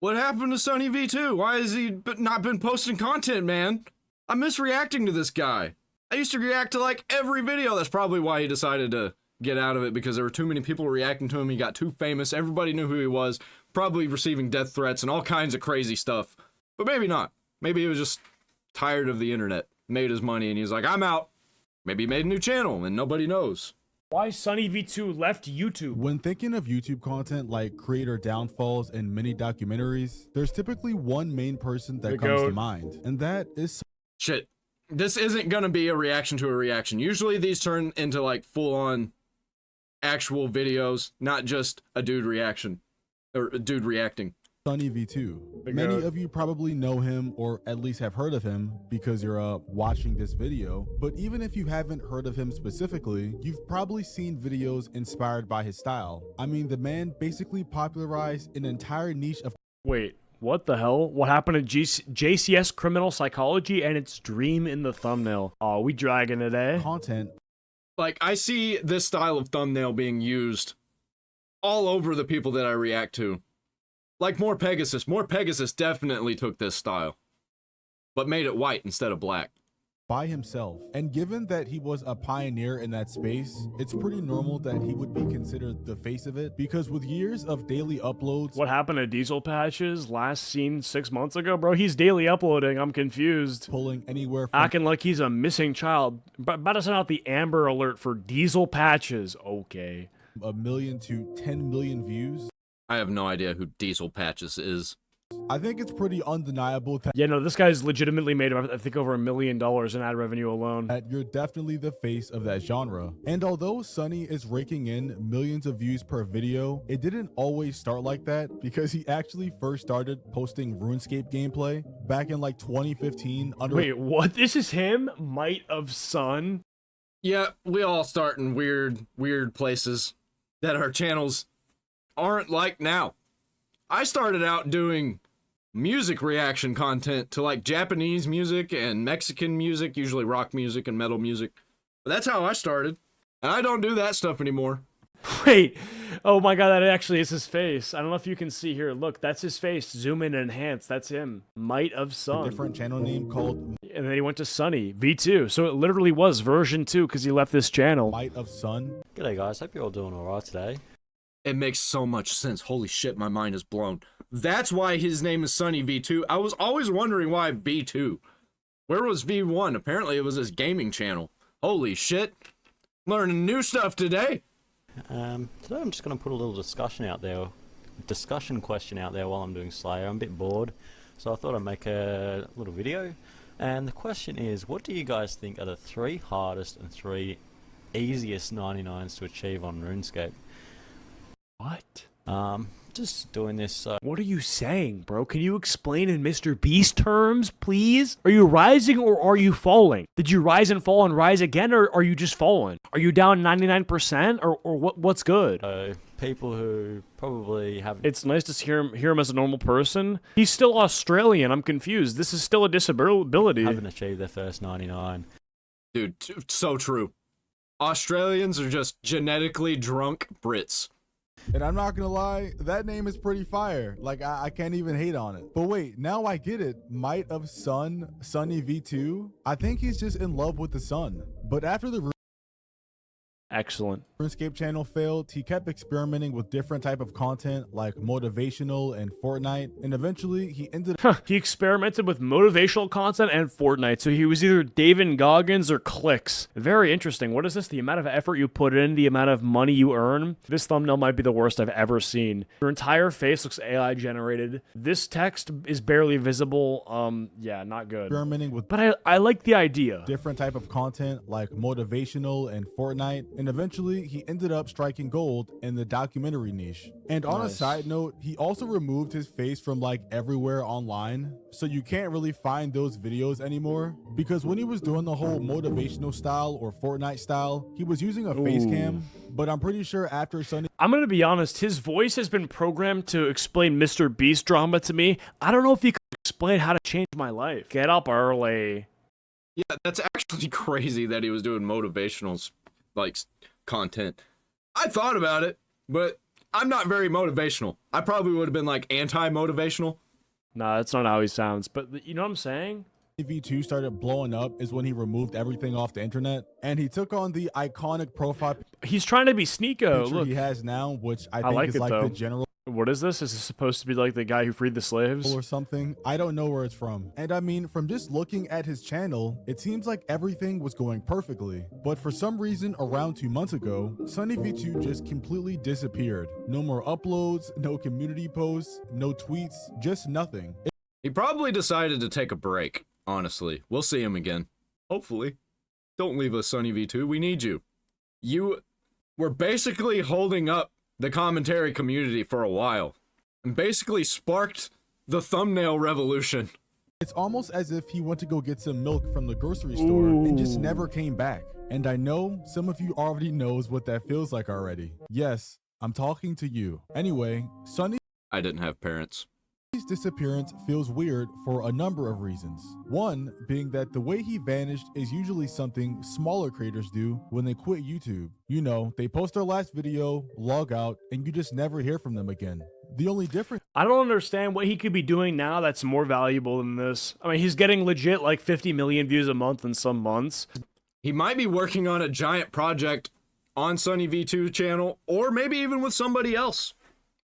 What happened to SunnyV2? Why has he not been posting content, man? I miss reacting to this guy. I used to react to like every video. That's probably why he decided to get out of it, because there were too many people reacting to him. He got too famous. Everybody knew who he was. Probably receiving death threats and all kinds of crazy stuff. But maybe not. Maybe he was just tired of the internet, made his money, and he's like, I'm out. Maybe he made a new channel and nobody knows. Why SunnyV2 left YouTube? When thinking of YouTube content like creator downfalls and mini documentaries, there's typically one main person that comes to mind, and that is... Shit. This isn't gonna be a reaction to a reaction. Usually these turn into like full-on actual videos, not just a dude reaction, or a dude reacting. SunnyV2. Many of you probably know him, or at least have heard of him because you're watching this video, but even if you haven't heard of him specifically, you've probably seen videos inspired by his style. I mean, the man basically popularized an entire niche of... Wait, what the hell? What happened to JCS Criminal Psychology and its dream in the thumbnail? Oh, we dragging it, eh? Content. Like, I see this style of thumbnail being used all over the people that I react to. Like More Pegasus. More Pegasus definitely took this style, but made it white instead of black. By himself. And given that he was a pioneer in that space, it's pretty normal that he would be considered the face of it, because with years of daily uploads... What happened to Diesel Patches? Last seen 6 months ago? Bro, he's daily uploading. I'm confused. Pulling anywhere from... Acting like he's a missing child. About to send out the Amber Alert for Diesel Patches. Okay. 1 million to 10 million views. I have no idea who Diesel Patches is. I think it's pretty undeniable that... Yeah, no, this guy's legitimately made, I think, over $1 million in ad revenue alone. That you're definitely the face of that genre. And although Sunny is raking in millions of views per video, it didn't always start like that, because he actually first started posting RuneScape gameplay back in like 2015 under... Wait, what? This is him? Might of Sun? Yeah, we all start in weird places that our channels aren't like now. I started out doing music reaction content to like Japanese music and Mexican music, usually rock music and metal music. But that's how I started. And I don't do that stuff anymore. Wait, oh my god, that actually is his face. I don't know if you can see here. Look, that's his face. Zoom in and enhance. That's him. Might of Sun. A different channel name called... And then he went to SunnyV2. So it literally was version 2 because he left this channel. Might of Sun. G'day guys, hope you're all doing alright today. It makes so much sense. Holy shit, my mind is blown. That's why his name is SunnyV2. I was always wondering why V2. Where was V1? Apparently it was his gaming channel. Holy shit. Learning new stuff today. Today I'm just going to put a little discussion question out there while I'm doing Slayer. I'm a bit bored, so I thought I'd make a little video. And the question is, what do you guys think are the 3 hardest and 3 easiest 99s to achieve on RuneScape? What? Just doing this. What are you saying, bro? Can you explain in Mr. Beast terms, please? Are you rising or are you falling? Did you rise and fall and rise again, or are you just falling? Are you down 99%, or what's good? People who probably haven't... It's nice to hear him as a normal person. He's still Australian. I'm confused. This is still a disability. Haven't achieved their first 99. Dude, so true. Australians are just genetically drunk Brits. And I'm not gonna lie, that name is pretty fire. Like, I can't even hate on it. But wait, now I get it. Might of Sun, SunnyV2. I think he's just in love with the sun. But after the Excellent. RuneScape channel failed, he kept experimenting with different type of content like motivational and Fortnite, and eventually he ended up... He experimented with motivational content and Fortnite, so he was either David Goggins or Clicks. Very interesting. What is this? The amount of effort you put in, the amount of money you earn? This thumbnail might be the worst I've ever seen. Your entire face looks AI generated. This text is barely visible. Yeah, not good. Experimenting with... But I like the idea. Different type of content like motivational and Fortnite, and eventually he ended up striking gold in the documentary niche. And on a side note, he also removed his face from like everywhere online, so you can't really find those videos anymore, because when he was doing the whole motivational style or Fortnite style, he was using a face cam. But I'm pretty sure after Sunny... I'm gonna be honest, his voice has been programmed to explain Mr. Beast drama to me. I don't know if he could explain how to change my life. Get up early. Yeah, that's actually crazy that he was doing motivational like content. I thought about it, but I'm not very motivational. I probably would have been like anti-motivational. Nah, that's not how he sounds. But you know what I'm saying? SunnyV2 started blowing up is when he removed everything off the internet, and he took on the iconic profile He's trying to be Sneeko. picture Look, he has now, which I think like is it, like though. the general what is this? Is this supposed to be like the guy who freed the slaves? or something. I don't know where it's from. And I mean, from just looking at his channel, it seems like everything was going perfectly. But for some reason, around 2 months ago, SunnyV2 just completely disappeared. No more uploads, no community posts, no tweets, just nothing. He probably decided to take a break, honestly. We'll see him again. Hopefully. Don't leave us, SunnyV2. We need you. You were basically holding up the commentary community for a while, and basically sparked the thumbnail revolution. It's almost as if he went to go get some milk from the grocery store and just Ooh. never came back. And I know some of you already knows what that feels like already. Yes, I'm talking to you. Anyway, Sunny's I didn't have parents. disappearance feels weird for a number of reasons. One being that the way he vanished is usually something smaller creators do when they quit YouTube. You know, they post their last video, log out, and you just never hear from them again. The only difference I don't understand what he could be doing now that's more valuable than this. I mean, he's getting legit like 50 million views a month in some months. He might be working on a giant project on SunnyV2 channel, or maybe even with somebody else.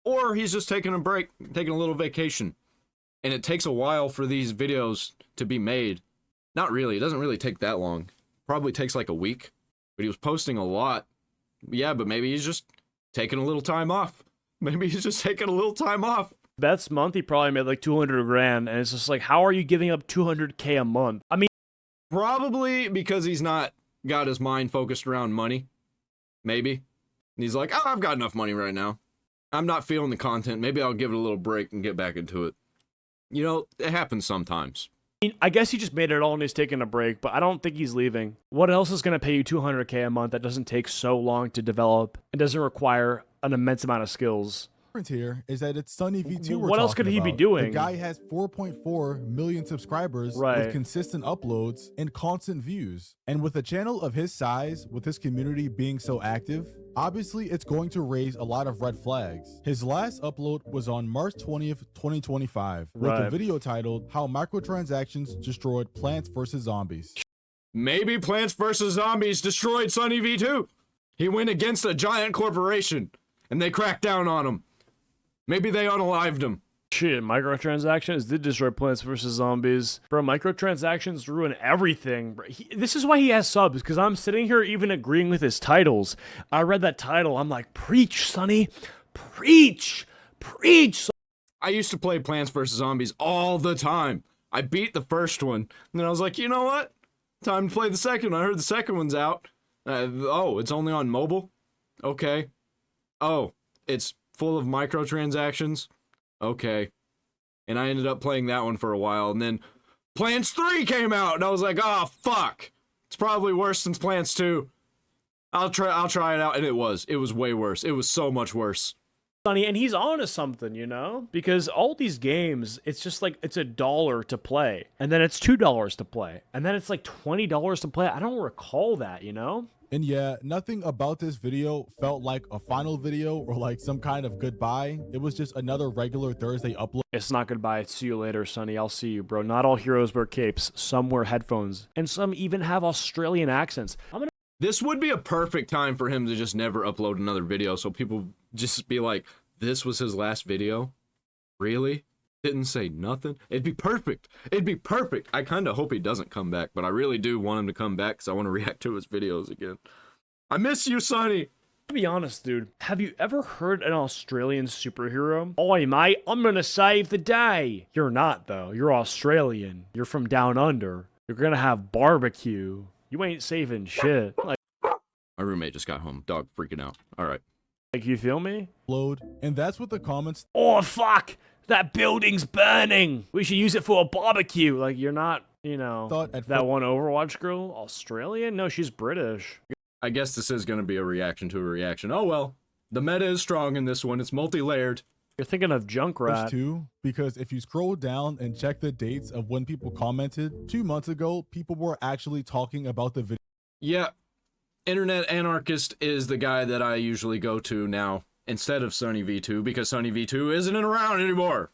Or he's just taking a break, taking a little vacation. And it takes a while for these videos to be made. Not really, it doesn't really take that long. Probably takes like a week. But he was posting a lot. Yeah, but maybe he's just taking a little time off. Maybe he's just taking a little time off. Best month, he probably made like 200 grand. And it's just like, how are you giving up 200K a month? I mean, Probably because he's not got his mind focused around money. Maybe. And he's like, oh, I've got enough money right now. I'm not feeling the content. Maybe I'll give it a little break and get back into it. You know, it happens sometimes. I guess he just made it all and he's taking a break, but I don't think he's leaving. What else is going to pay you 200K a month that doesn't take so long to develop and doesn't require an immense amount of skills? here is that it's SunnyV2 we're What else talking could he be about. doing? The guy has 4.4 million subscribers Right. with consistent uploads and constant views. And with a channel of his size, with his community being so active, obviously it's going to raise a lot of red flags. His last upload was on March 20th, 2025, with a Right. video titled How Microtransactions Destroyed Plants vs. Zombies. Maybe Plants vs. Zombies destroyed SunnyV2. He went against a giant corporation, and they cracked down on him. Maybe they unalived him. Shit, microtransactions did destroy Plants vs. Zombies. Bro, microtransactions ruin everything. Bro, this is why he has subs, because I'm sitting here even agreeing with his titles. I read that title, I'm like, preach, Sonny. Preach. Preach. I used to play Plants vs. Zombies all the time. I beat the first one, and then I was like, you know what? Time to play the second one. I heard the second one's out. Oh, it's only on mobile? Okay. Oh, it's full of microtransactions? Okay. And I ended up playing that one for a while, and then Plants 3 came out, and I was like, oh, fuck. It's probably worse than Plants 2. I'll try it out, and it was. It was way worse. It was so much worse. Sonny, and he's on to something, you know? Because all these games, it's just like, it's $1 to play, and then it's $2 to play, and then it's like $20 to play. I don't recall that, you know? And yeah, nothing about this video felt like a final video or like some kind of goodbye. It was just another regular Thursday upload. It's not goodbye. See you later, Sonny. I'll see you, bro. Not all heroes wear capes. Some wear headphones, and some even have Australian accents. This would be a perfect time for him to just never upload another video, so people just be like, this was his last video? Really? Didn't say nothing? It'd be perfect. It'd be perfect. I kind of hope he doesn't come back, but I really do want him to come back because I want to react to his videos again. I miss you, Sonny. To be honest, dude, have you ever heard an Australian superhero? Oi, mate, I'm gonna save the day. You're not, though. You're Australian. You're from down under. You're gonna have barbecue. You ain't saving shit. Like, My roommate just got home. Dog freaking out. All right. you feel me? And that's what the comments Oh, fuck! That building's burning! We should use it for a barbecue. Like, you're not, you know, thought at that one Overwatch girl, Australian? No, she's British. I guess this is going to be a reaction to a reaction. Oh, well. The meta is strong in this one. It's multi-layered. You're thinking of Junkrat. too, because if you scroll down and check the dates of when people commented, 2 months ago, people were actually talking about the video. Yeah. Internet Anarchist is the guy that I usually go to now instead of SunnyV2 because SunnyV2 isn't around anymore.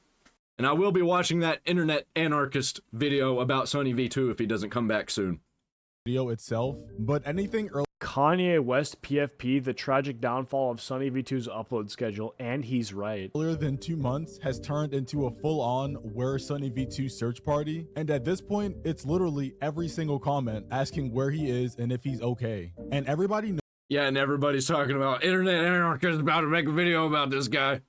And I will be watching that internet anarchist video about SunnyV2 if he doesn't come back soon. Video itself, but anything early Kanye West PFP, the tragic downfall of SunnyV2's upload schedule, and he's right. earlier than 2 months has turned into a full-on Where's SunnyV2 search party, and at this point, it's literally every single comment asking where he is and if he's okay. And everybody Yeah, and everybody's talking about internet anarchist about to make a video about this guy.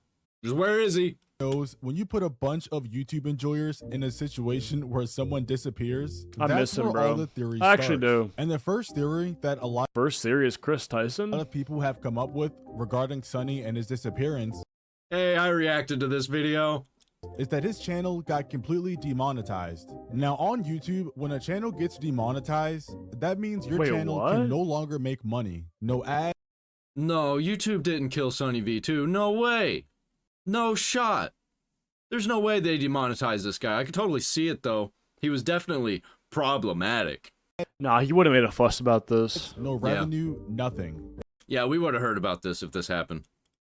Just where is he? knows when you put a bunch of YouTube enjoyers in a situation where someone disappears, I that's miss him, where bro. all the theories I actually start. do. And the first theory that a lot First theory is Chris Tyson. of people have come up with regarding Sunny and his disappearance Hey, I reacted to this video. is that his channel got completely demonetized. Now on YouTube, when a channel gets demonetized, that means your Wait, channel what? can no longer make money. No ads, No, YouTube didn't kill SunnyV2. No way. No shot. There's no way they demonetized this guy. I could totally see it, though. He was definitely problematic. Nah, he would have made a fuss about this. no revenue, nothing. Yeah, we would have heard about this if this happened.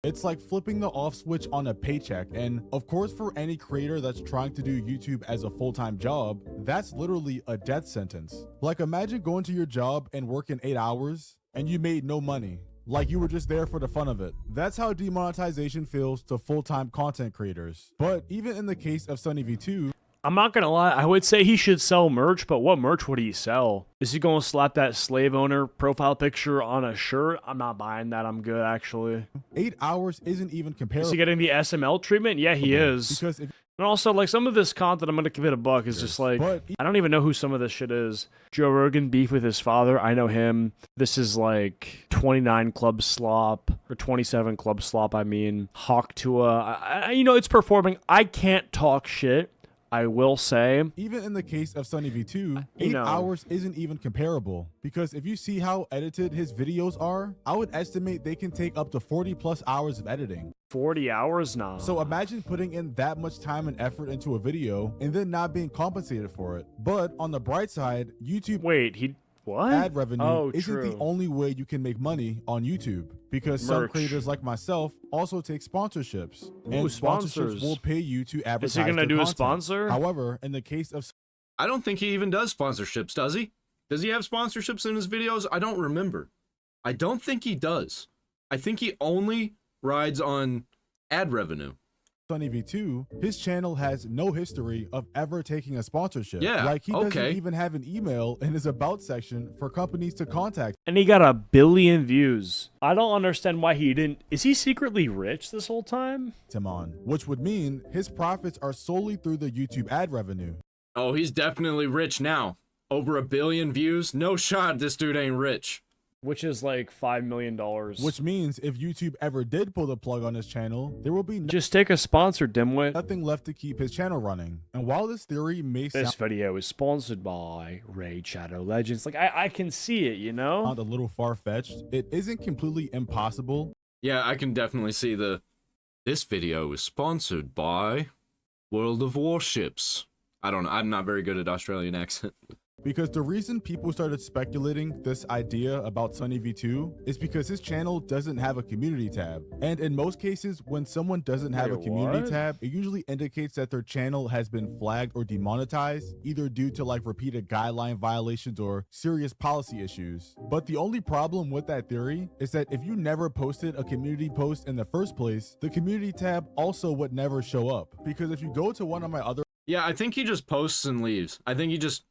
It's like flipping the off switch on a paycheck. And of course, for any creator that's trying to do YouTube as a full-time job, that's literally a death sentence. Like imagine going to your job and working 8 hours and you made no money. Like you were just there for the fun of it. That's how demonetization feels to full-time content creators. But even in the case of SunnyV2, I'm not gonna lie, I would say he should sell merch, but what merch would he sell? Is he gonna slap that slave owner profile picture on a shirt? I'm not buying that, I'm good actually. 8 hours isn't even Is comparable. he getting the SML treatment? Yeah, he is. Because if And also, like, some of this content, I'm gonna give it a buck, is just like, But- I don't even know who some of this shit is. Joe Rogan beef with his father, I know him. This is like 29 Club Slop, or 27 Club Slop, I mean. Hawk Tua, you know, it's performing. I can't talk shit, I will say. even in the case of SunnyV2, 8 know. hours isn't even comparable. Because if you see how edited his videos are, I would estimate they can take up to 40 plus hours of editing. 40 hours now. So imagine putting in that much time and effort into a video and then not being compensated for it. But on the bright side, YouTube Wait, what? ad revenue Oh, isn't true. the only way you can make money on YouTube. Because some Merch. creators like myself also take sponsorships. And sponsors. sponsorships will pay you to advertise Is he gonna their do a content. sponsor? However, in the case of I don't think he even does sponsorships, does he? Does he have sponsorships in his videos? I don't remember. I don't think he does. I think he only rides on ad revenue. SunnyV2, his channel has no history of ever taking a sponsorship. Yeah, Like he doesn't okay. even have an email in his about section for companies to contact And he got 1 billion views. I don't understand why he didn't. Is he secretly rich this whole time? him on, which would mean his profits are solely through the YouTube ad revenue. Oh, he's definitely rich now. Over 1 billion views? No shot this dude ain't rich. Which is like $5 million. Which means if YouTube ever did pull the plug on his channel, there will be Just take a sponsor, dimwit. nothing left to keep his channel running. And while this theory may This video is sponsored by Raid Shadow Legends. Like, I can see it, you know? sound a little far-fetched, it isn't completely impossible. Yeah, I can definitely see this video is sponsored by World of Warships. I don't know. I'm not very good at Australian accent. Because the reason people started speculating this idea about SunnyV2 is because his channel doesn't have a community tab. And in most cases, when someone doesn't have a Wait, community what? tab, it usually indicates that their channel has been flagged or demonetized, either due to like repeated guideline violations or serious policy issues. But the only problem with that theory is that if you never posted a community post in the first place, the community tab also would never show up. Because if you go to one of my other Yeah, I think he just posts and leaves. I think he just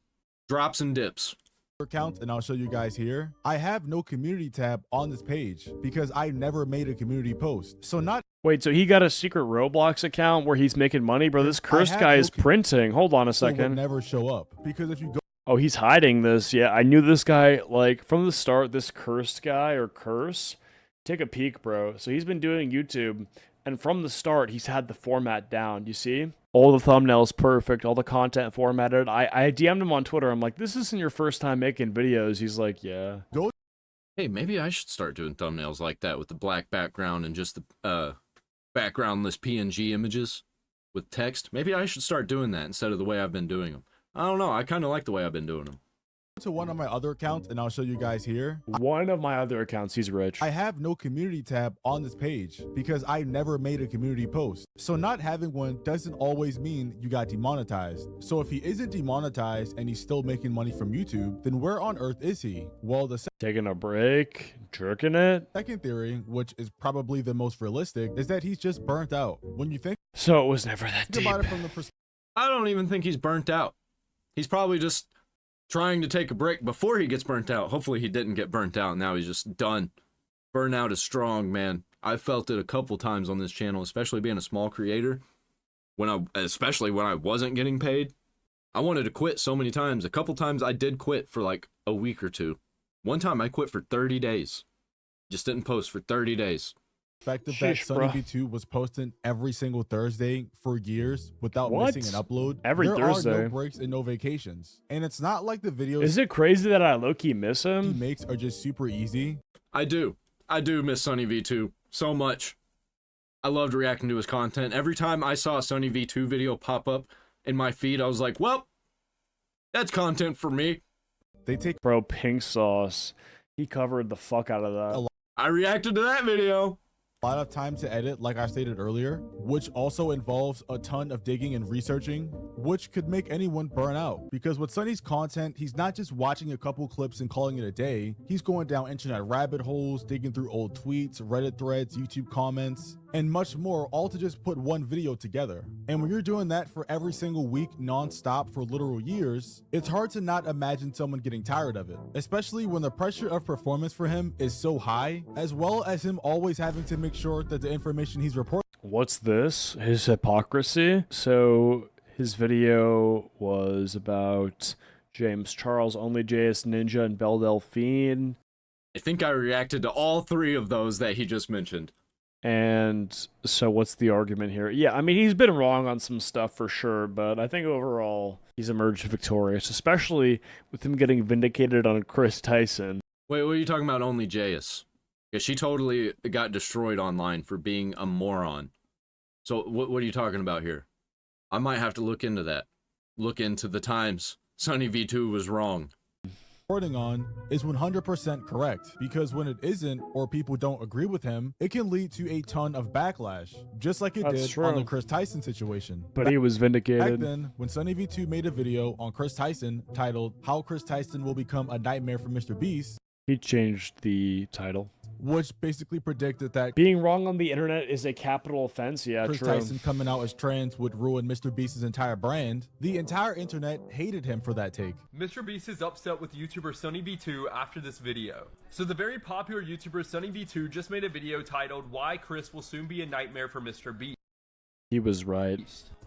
drops and dips. account, and I'll show you guys here, I have no community tab on this page because I never made a community post. So not Wait, so he got a secret Roblox account where he's making money? Bro, this cursed have guy no is printing. Hold on a would second. never show up because if you go Oh, he's hiding this. Yeah, I knew this guy, like, from the start, this cursed guy, or curse. Take a peek, bro. So he's been doing YouTube, and from the start, he's had the format down. You see? All the thumbnails perfect, all the content formatted. I DM'd him on Twitter. I'm like, this isn't your first time making videos. He's like, yeah. Hey, maybe I should start doing thumbnails like that with the black background and just the backgroundless PNG images with text. Maybe I should start doing that instead of the way I've been doing them. I don't know. I kind of like the way I've been doing them. to one of my other accounts, and I'll show you guys here. One of my other accounts, he's rich. I have no community tab on this page because I never made a community post. So not having one doesn't always mean you got demonetized. So if he isn't demonetized and he's still making money from YouTube, then where on earth is he? Well, the Taking a break, jerking it. second theory, which is probably the most realistic, is that he's just burnt out. When you think So it was never that deep. about it from the perspective I don't even think he's burnt out. He's probably just trying to take a break before he gets burnt out. Hopefully he didn't get burnt out. Now he's just done. Burnout is strong, man. I've felt it a couple times on this channel, especially being a small creator. Especially when I wasn't getting paid. I wanted to quit so many times. A couple times I did quit for like a week or two. One time I quit for 30 days. Just didn't post for 30 days. that Sheesh, bro. SunnyV2 was posting every single Thursday for years without What? missing an upload. Every there Thursday? are no breaks and no vacations. And it's not like the videos Is it crazy that I low-key miss he him? makes are just super easy. I do miss SunnyV2 so much. I loved reacting to his content. Every time I saw a SunnyV2 video pop up in my feed, I was like, well, that's content for me. They take Bro, Pink Sauce. He covered the fuck out of that. I reacted to that video. a lot of time to edit, like I stated earlier, which also involves a ton of digging and researching, which could make anyone burn out. Because with Sunny's content, he's not just watching a couple clips and calling it a day. He's going down internet rabbit holes, digging through old tweets, Reddit threads, YouTube comments, and much more, all to just put one video together. And when you're doing that for every single week non-stop for literal years, it's hard to not imagine someone getting tired of it, especially when the pressure of performance for him is so high, as well as him always having to make sure that the information he's reporting What's this? His hypocrisy? So his video was about James Charles, Only JS Ninja, and Belle Delphine. I think I reacted to all three of those that he just mentioned. And so what's the argument here? Yeah, I mean, he's been wrong on some stuff for sure, but I think overall he's emerged victorious, especially with him getting vindicated on Chris Tyson. Wait, what are you talking about? Only Jayus? Yeah, she totally got destroyed online for being a moron. So what are you talking about here? I might have to look into that. Look into the times SunnyV2 was wrong. on is 100% correct, because when it isn't, or people don't agree with him, it can lead to a ton of backlash, just like it That's did true. on the Chris Tyson situation. But he was Back vindicated. then, when SunnyV2 made a video on Chris Tyson titled "How Chris Tyson Will Become a Nightmare for Mr. Beast," He changed the title. which basically predicted that Being wrong on the internet is a capital offense. Yeah, Chris true. Tyson coming out as trans would ruin Mr. Beast's entire brand, the entire internet hated him for that take. Mr. Beast is upset with YouTuber SunnyV2 after this video. So the very popular YouTuber SunnyV2 just made a video titled "Why Chris Will Soon Be a Nightmare for Mr. Beast." He was right.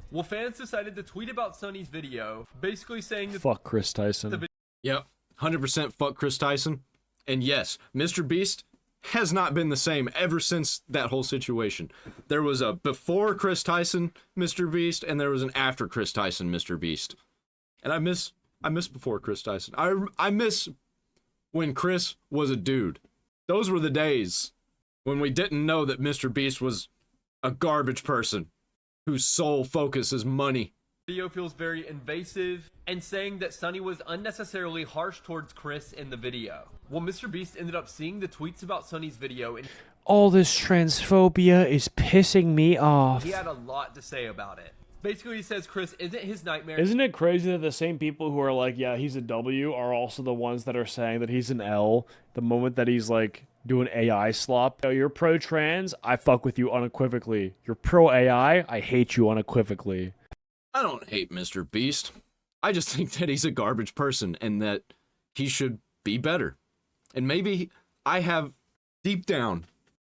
Well, fans decided to tweet about Sunny's video, basically saying that Fuck Chris Tyson. Yep, 100% fuck Chris Tyson. And yes, Mr. Beast has not been the same ever since that whole situation. There was a before Chris Tyson Mr. Beast, and there was an after Chris Tyson Mr. Beast. And I miss before Chris Tyson. I miss when Chris was a dude. Those were the days when we didn't know that Mr. Beast was a garbage person whose sole focus is money. video feels very invasive and saying that Sunny was unnecessarily harsh towards Chris in the video. Well, Mr. Beast ended up seeing the tweets about Sunny's video and All this transphobia is pissing me off. he had a lot to say about it. Basically, he says Chris isn't his nightmare. Isn't it crazy that the same people who are like, yeah, he's a W, are also the ones that are saying that he's an L the moment that he's like doing AI slop? Yo, you're pro-trans, I fuck with you unequivocally. You're pro-AI, I hate you unequivocally. I don't hate Mr. Beast. I just think that he's a garbage person and that he should be better. And maybe I have, deep down,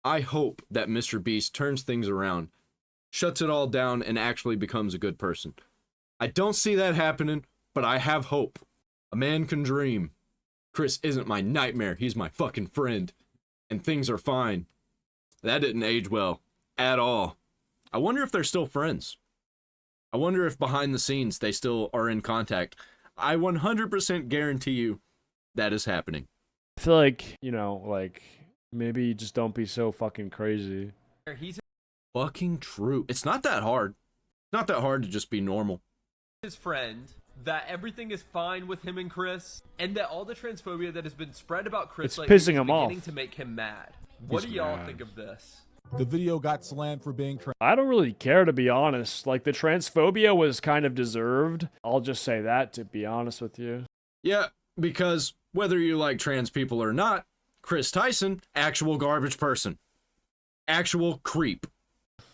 I hope that Mr. Beast turns things around, shuts it all down, and actually becomes a good person. I don't see that happening, but I have hope. A man can dream. Chris isn't my nightmare, he's my fucking friend. And things are fine. That didn't age well, at all. I wonder if they're still friends. I wonder if behind the scenes they still are in contact. I 100% guarantee you that is happening. I feel like, you know, like, maybe just don't be so fucking crazy. He's Fucking true. It's not that hard. It's not that hard to just be normal. his friend, that everything is fine with him and Chris, and that all the transphobia that has been spread about Chris It's lately pissing is him off. beginning to make him mad. What do y'all think of this? The video got slammed for being I don't really care, to be honest. Like, the transphobia was kind of deserved. I'll just say that, to be honest with you. Yeah, because whether you like trans people or not, Chris Tyson, actual garbage person. Actual creep.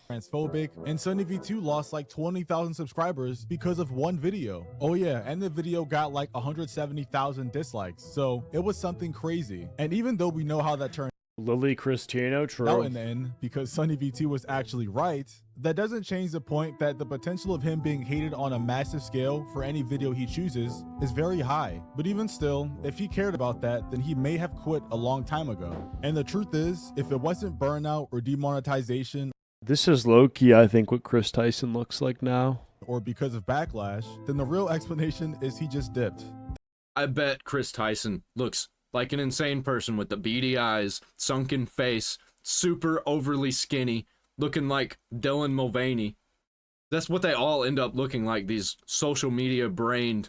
transphobic, and SunnyV2 lost like 20,000 subscribers because of one video. Oh yeah, and the video got like 170,000 dislikes, so it was something crazy. And even though we know how that turned Lily Cristino, out true. in the end, because SunnyV2 was actually right, that doesn't change the point that the potential of him being hated on a massive scale for any video he chooses is very high. But even still, if he cared about that, then he may have quit a long time ago. And the truth is, if it wasn't burnout or demonetization This is low-key, I think, what Chris Tyson looks like now. or because of backlash, then the real explanation is he just dipped. I bet Chris Tyson looks like an insane person with the beady eyes, sunken face, super overly skinny, looking like Dylan Mulvaney. That's what they all end up looking like, these social media brained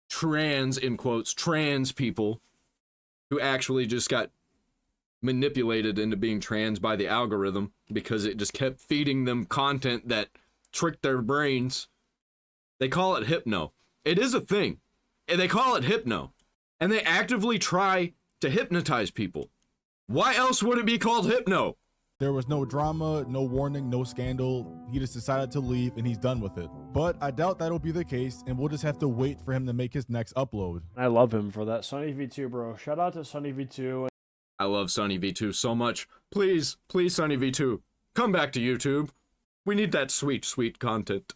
trans, in quotes, trans people who actually just got manipulated into being trans by the algorithm because it just kept feeding them content that tricked their brains. They call it hypno. It is a thing. And they call it hypno. And they actively try to hypnotize people. Why else would it be called hypno? There was no drama, no warning, no scandal. He just decided to leave and he's done with it. But I doubt that'll be the case, and we'll just have to wait for him to make his next upload. I love him for that. SunnyV2, bro. Shout out to SunnyV2. I love SunnyV2 so much. Please, please, SunnyV2, come back to YouTube. We need that sweet, sweet content.